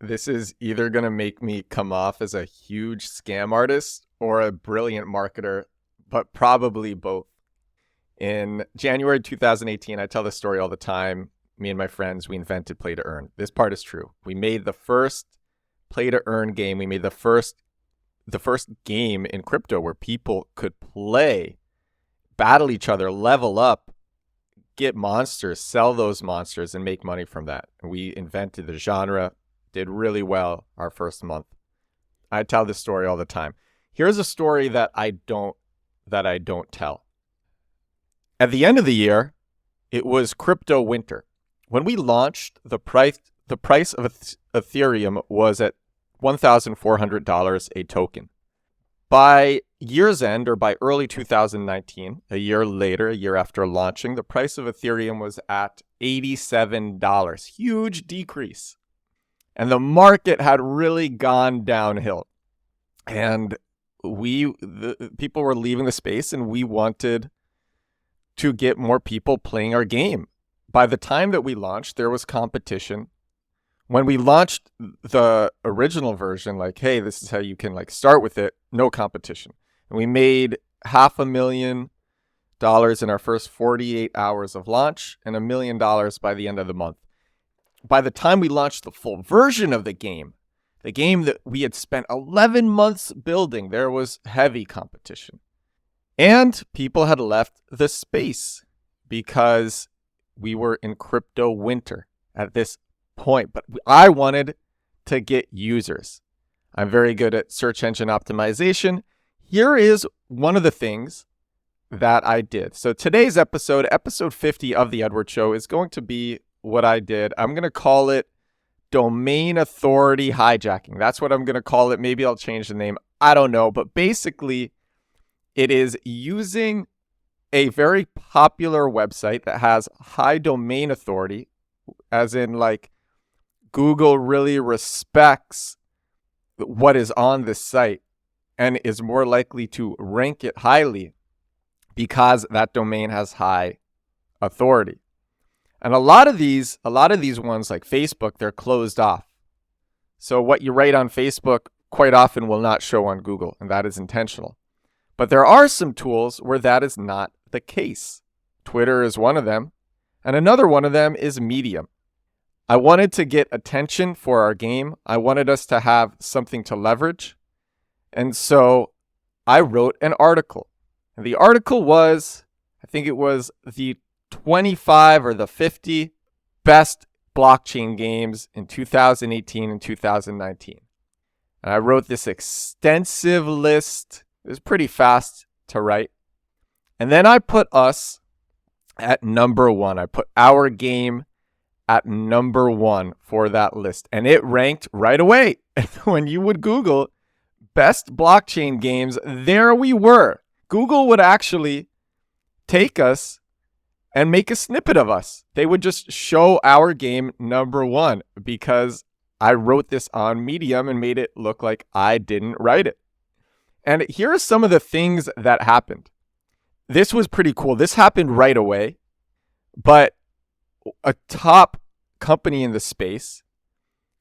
This is either going to make me come off as a huge scam artist or a brilliant marketer, but probably both. In January 2018, I tell this story all the time. Me and my friends, we invented play to earn. This part is true. We made the first play to earn game. We made the first game in crypto where people could play, battle each other, level up, get monsters, sell those monsters, and make money from that. We invented the genre, did really well our first month. I tell this story all the time. Here's a story that I don't tell. At the end of the year, it was crypto winter. When we launched, the price of Ethereum was at $1,400 a token. By year's end, or by early 2019, a year after launching, the price of Ethereum was at $87. Huge decrease. And the market had really gone downhill. And the people were leaving the space, and we wanted to get more people playing our game. By the time that we launched, there was competition. When we launched the original version, like, hey, this is how you can start with it, no competition. And we made $500,000 in our first 48 hours of launch and $1 million by the end of the month. By the time we launched the full version of the game that we had spent 11 months building, there was heavy competition. And people had left the space because we were in crypto winter at this point. But I wanted to get users. I'm very good at search engine optimization. Here is one of the things that I did. So today's episode 50 of The Edward Show, is going to be what I did. I'm going to call it domain authority hijacking. That's what I'm going to call it. Maybe I'll change the name. I don't know. But basically, it is using a very popular website that has high domain authority, as in Google really respects what is on this site and is more likely to rank it highly because that domain has high authority. And a lot of these ones, like Facebook, they're closed off. So what you write on Facebook quite often will not show on Google, and that is intentional. But there are some tools where that is not the case. Twitter is one of them, and another one of them is Medium. I wanted to get attention for our game. I wanted us to have something to leverage. And so I wrote an article. And the article was, I think it was the 25 or the 50 best blockchain games in 2018 and 2019. And I wrote this extensive list. It was pretty fast to write. And then I put us at number one. I put our game at number one for that list. And it ranked right away. When you would Google best blockchain games, there we were. Google would actually take us and make a snippet of us. They would just show our game number one because I wrote this on Medium and made it look like I didn't write it. And here are some of the things that happened. This was pretty cool. This happened right away, but a top company in the space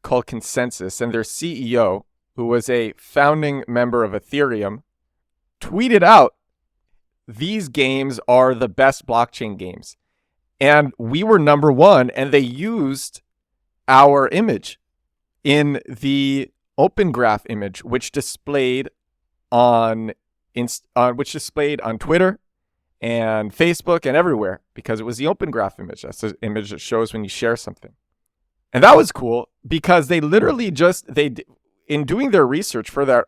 called ConsenSys and their CEO, who was a founding member of Ethereum, tweeted out, these games are the best blockchain games. And we were number one, and they used our image in the Open Graph image, which displayed on Twitter and Facebook and everywhere, because it was the Open Graph image. That's the image that shows when you share something. And that was cool because they literally in doing their research for their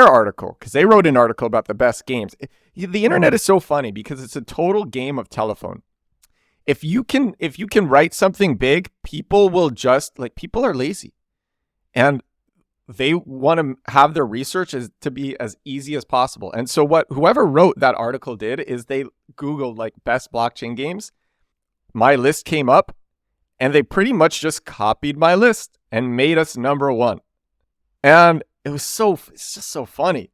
article, because they wrote an article about the best games. The internet is so funny because it's a total game of telephone. If you can write something big, people will people are lazy. And they want to have their research to be as easy as possible. And so whoever wrote that article did is they Googled best blockchain games. My list came up and they pretty much just copied my list and made us number one. And it's just so funny.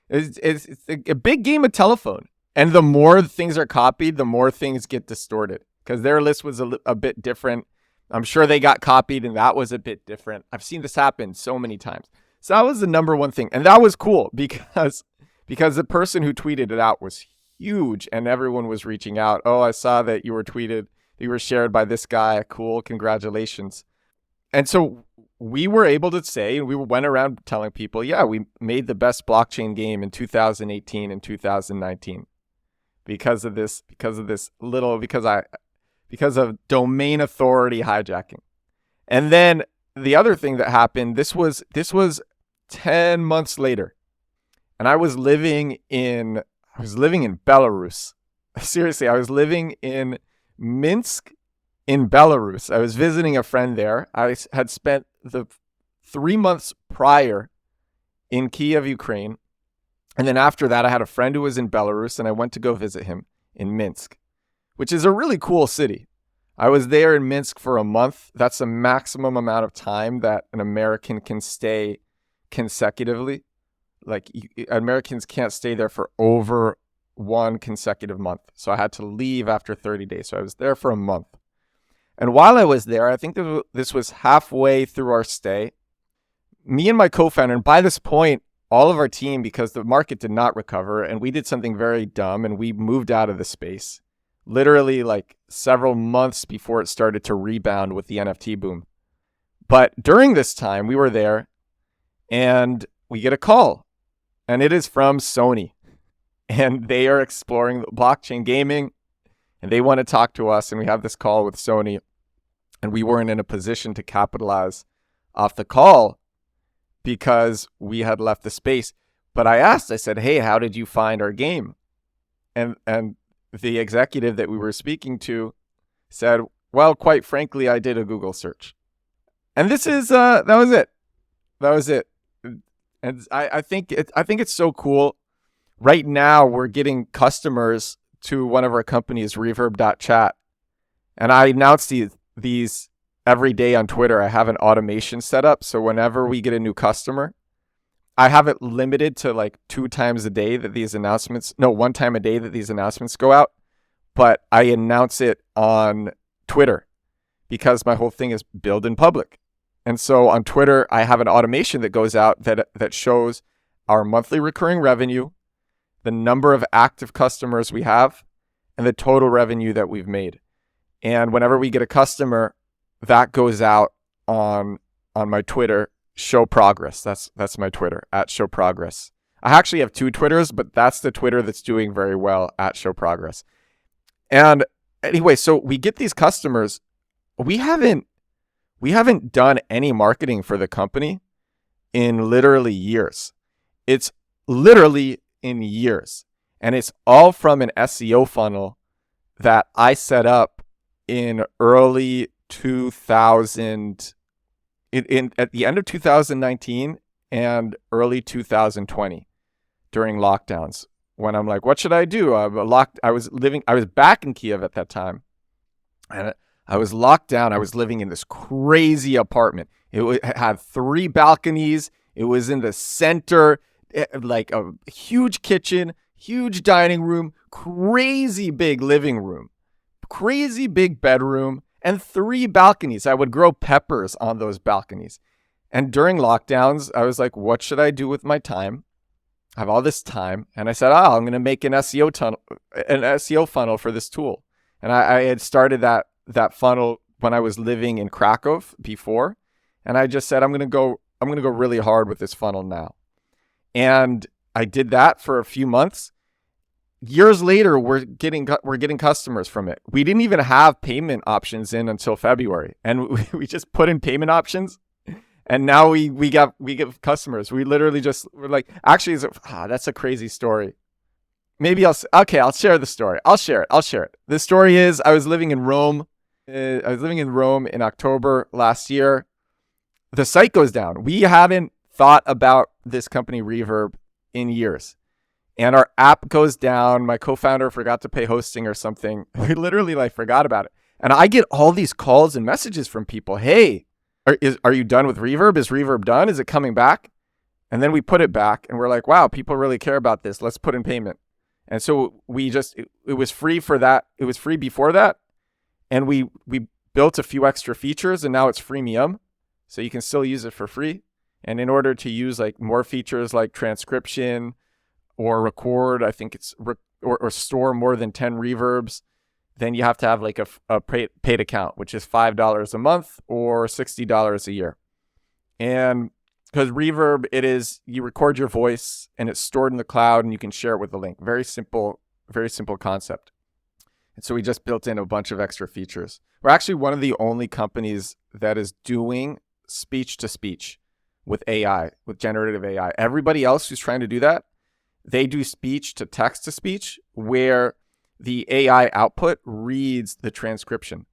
It's a big game of telephone. And the more things are copied, the more things get distorted because their list was a bit different. I'm sure they got copied and that was a bit different. I've seen this happen so many times. So that was the number one thing. And that was cool because the person who tweeted it out was huge and everyone was reaching out. Oh, I saw that you were shared by this guy. Cool. Congratulations. And so we were able to say, and we went around telling people, yeah, we made the best blockchain game in 2018 and 2019 because of domain authority hijacking. And then the other thing that happened, this was 10 months later. And I was living in Belarus. Seriously, I was living in Minsk in Belarus. I was visiting a friend there. I had spent the 3 months prior in Kiev, Ukraine. And then after that, I had a friend who was in Belarus and I went to go visit him in Minsk, which is a really cool city. I was there in Minsk for a month. That's the maximum amount of time that an American can stay consecutively. Like Americans can't stay there for over one consecutive month. So I had to leave after 30 days. So I was there for a month. And while I was there, I think this was halfway through our stay, me and my co-founder, and by this point, all of our team, because the market did not recover and we did something very dumb and we moved out of the space literally like several months before it started to rebound with the NFT boom. But during this time, we were there and we get a call and it is from Sony and they are exploring blockchain gaming and they want to talk to us. And we have this call with Sony and we weren't in a position to capitalize off the call because we had left the space. But I said, hey, how did you find our game? And the executive that we were speaking to said, well, quite frankly, I did a Google search. And this is, that was it. And I think it's so cool. Right now, we're getting customers to one of our companies, Reverb.chat. And I announce these every day on Twitter. I have an automation set up. So whenever we get a new customer, I have it limited to like 2 times a day that these announcements, no, 1 time a day that these announcements go out. But I announce it on Twitter because my whole thing is build in public. And so on Twitter, I have an automation that goes out that shows our monthly recurring revenue, the number of active customers we have, and the total revenue that we've made. And whenever we get a customer, that goes out on my Twitter, Show Progress. That's my Twitter, @ShowProgress. I actually have 2 Twitters, but that's the Twitter that's doing very well, @ShowProgress. And anyway, so we get these customers. We haven't done any marketing for the company in literally years. It's literally in years. And it's all from an SEO funnel that I set up in early 2000, at the end of 2019 and early 2020 during lockdowns. When I'm like, what should I do? I was back in Kiev at that time. And I was locked down. I was living in this crazy apartment. It had 3 balconies. It was in the center, like a huge kitchen, huge dining room, crazy big living room, crazy big bedroom, and 3 balconies. I would grow peppers on those balconies. And during lockdowns, I was like, what should I do with my time? I have all this time. And I said, I'm going to make an SEO funnel for this tool. And I had started that funnel when I was living in Krakow before. And I just said, I'm going to go really hard with this funnel now. And I did that for a few months. Years later, we're getting customers from it. We didn't even have payment options in until February. And we just put in payment options. And now we get customers. We literally we're like, actually, that's a crazy story. Maybe I'll share the story. I'll share it. The story is I was living in Rome. In October last year. The site goes down. We hadn't thought about this company Reverb in years. And our app goes down. My co-founder forgot to pay hosting or something. We literally forgot about it. And I get all these calls and messages from people. Hey, are you done with Reverb? Is Reverb done? Is it coming back? And then we put it back and we're like, wow, people really care about this. Let's put in payment. And so it was free for that. It was free before that. And we built a few extra features, and now it's freemium, so you can still use it for free. And in order to use like more features like transcription or record, I think it's or store more than 10 reverbs, then you have to have like a paid account, which is $5 a month or $60 a year. And because Reverb, it is, you record your voice and it's stored in the cloud and you can share it with a link. Very simple concept. And so we just built in a bunch of extra features. We're actually one of the only companies that is doing speech to speech with AI, with generative AI. Everybody else who's trying to do that, they do speech to text to speech, where the AI output reads the transcription.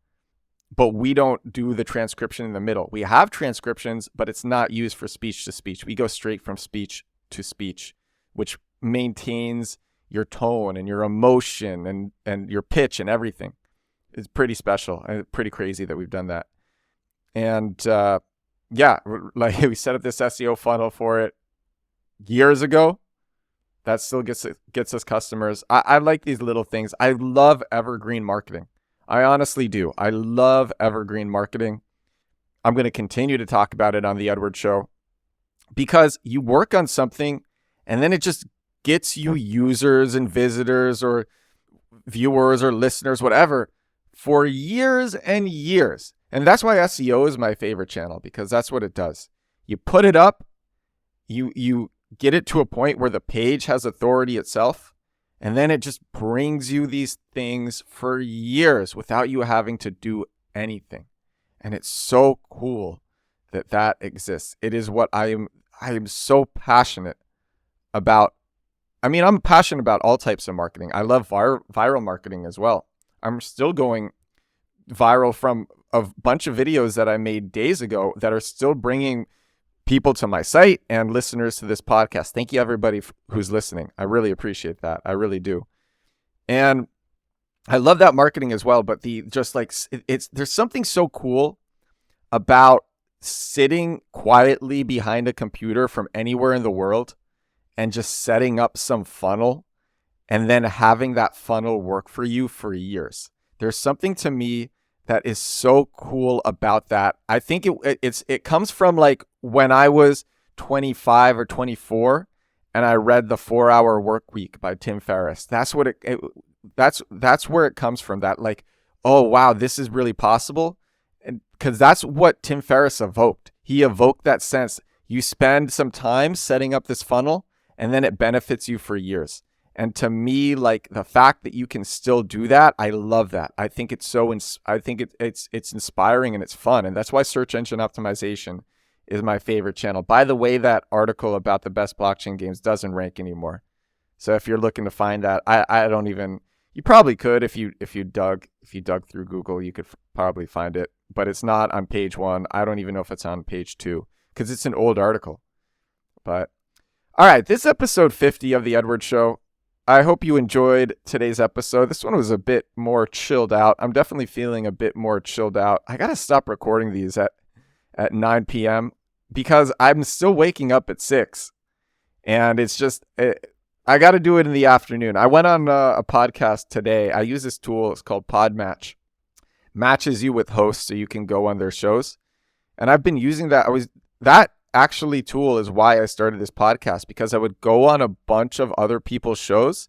But we don't do the transcription in the middle. We have transcriptions, but it's not used for speech to speech. We go straight from speech to speech, which maintains your tone and your emotion and your pitch and everything. It's pretty special and pretty crazy that we've done that. And like we set up this SEO funnel for it years ago. That still gets us customers. I like these little things. I love evergreen marketing. I honestly do. I love evergreen marketing. I'm going to continue to talk about it on The Edward Show, because you work on something and then it just gets you users and visitors or viewers or listeners, whatever, for years and years. And that's why SEO is my favorite channel, because that's what it does. You put it up, you get it to a point where the page has authority itself, and then it just brings you these things for years without you having to do anything. And it's so cool that exists. It is what I am so passionate about. I mean, I'm passionate about all types of marketing. I love viral marketing as well. I'm still going viral from a bunch of videos that I made days ago that are still bringing people to my site and listeners to this podcast. Thank you, everybody who's listening. I really appreciate that. I really do. And I love that marketing as well. But there's something so cool about sitting quietly behind a computer from anywhere in the world and just setting up some funnel and then having that funnel work for you for years. There's something to me that is so cool about that. I think it comes from like when I was 25 or 24 and I read The 4-Hour Workweek by Tim Ferriss. That's what that's where it comes from. That like, oh wow, this is really possible. And because that's what Tim Ferriss evoked. He evoked that sense. You spend some time setting up this funnel and then it benefits you for years. And to me, like the fact that you can still do that, I love that. I think it's it's inspiring and it's fun. And that's why search engine optimization is my favorite channel. By the way, that article about the best blockchain games doesn't rank anymore. So if you're looking to find that, I don't even, you probably could if you dug through Google, you could probably find it, but it's not on page 1. I don't even know if it's on page 2 because it's an old article. But all right, this is episode 50 of The Edward Show. I hope you enjoyed today's episode. This one was a bit more chilled out. I'm definitely feeling a bit more chilled out. I got to stop recording these at 9 p.m. because I'm still waking up at 6. And it's just, I got to do it in the afternoon. I went on a podcast today. I use this tool. It's called Podmatch. Matches you with hosts so you can go on their shows. And I've been using that. That actually tool is why I started this podcast, because I would go on a bunch of other people's shows,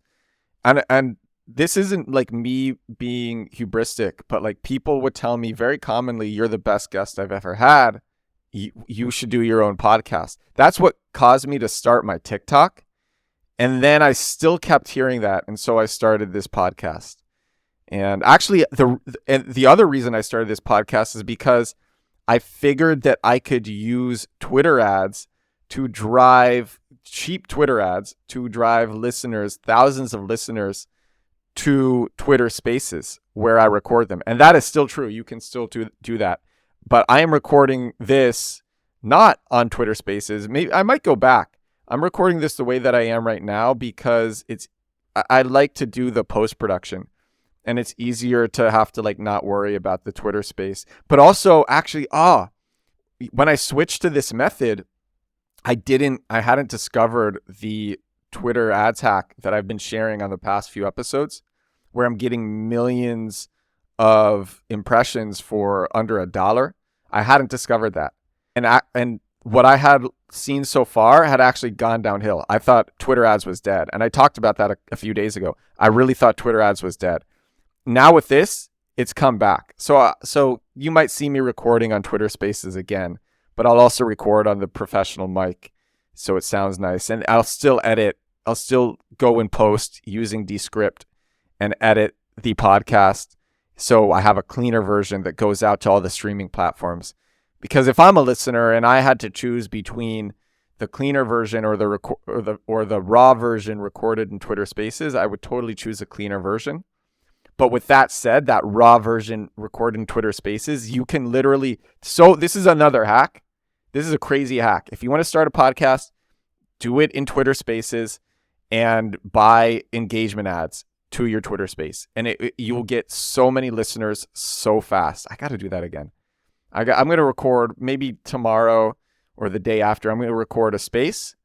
and this isn't like me being hubristic, but like people would tell me very commonly, you're the best guest I've ever had. You should do your own podcast. That's what caused me to start my TikTok. And then I still kept hearing that. And so I started this podcast. And actually the other reason I started this podcast is because I figured that I could use Twitter ads to drive cheap Twitter ads to drive listeners, thousands of listeners, to Twitter Spaces where I record them. And that is still true. You can still do that. But I am recording this not on Twitter Spaces. Maybe I might go back. I'm recording this the way that I am right now because I like to do the post-production. And it's easier to have to like not worry about the Twitter space. But also actually, when I switched to this method, I hadn't discovered the Twitter ads hack that I've been sharing on the past few episodes, where I'm getting millions of impressions for under $1. I hadn't discovered that. And what I had seen so far had actually gone downhill. I thought Twitter ads was dead. And I talked about that a few days ago. I really thought Twitter ads was dead. Now with this, it's come back. So you might see me recording on Twitter Spaces again, but I'll also record on the professional mic so it sounds nice. And I'll still edit. I'll still go and post using Descript and edit the podcast so I have a cleaner version that goes out to all the streaming platforms. Because if I'm a listener and I had to choose between the cleaner version or the raw version recorded in Twitter Spaces, I would totally choose a cleaner version. But with that said, that raw version recorded in Twitter Spaces, you can literally... So this is another hack. This is a crazy hack. If you want to start a podcast, do it in Twitter Spaces and buy engagement ads to your Twitter Space. And you will get so many listeners so fast. I got to do that again. I'm going to record maybe tomorrow or the day after. I'm going to record a space.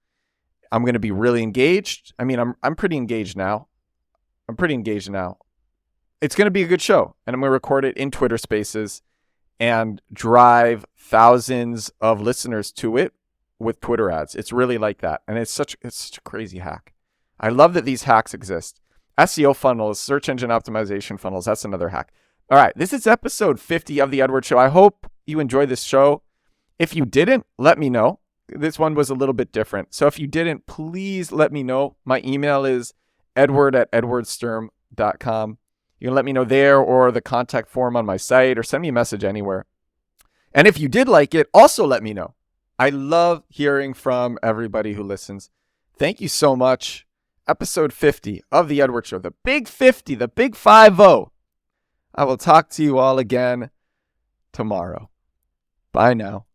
I'm going to be really engaged. I mean, I'm pretty engaged now. It's going to be a good show. And I'm going to record it in Twitter Spaces and drive thousands of listeners to it with Twitter ads. It's really like that. And it's such a crazy hack. I love that these hacks exist. SEO funnels, search engine optimization funnels. That's another hack. All right. This is episode 50 of The Edward Show. I hope you enjoyed this show. If you didn't, let me know. This one was a little bit different. So if you didn't, please let me know. My email is edward@edwardsturm.com. You can let me know there or the contact form on my site or send me a message anywhere. And if you did like it, also let me know. I love hearing from everybody who listens. Thank you so much. Episode 50 of The Edward Show. The big 50, the big 50. I will talk to you all again tomorrow. Bye now.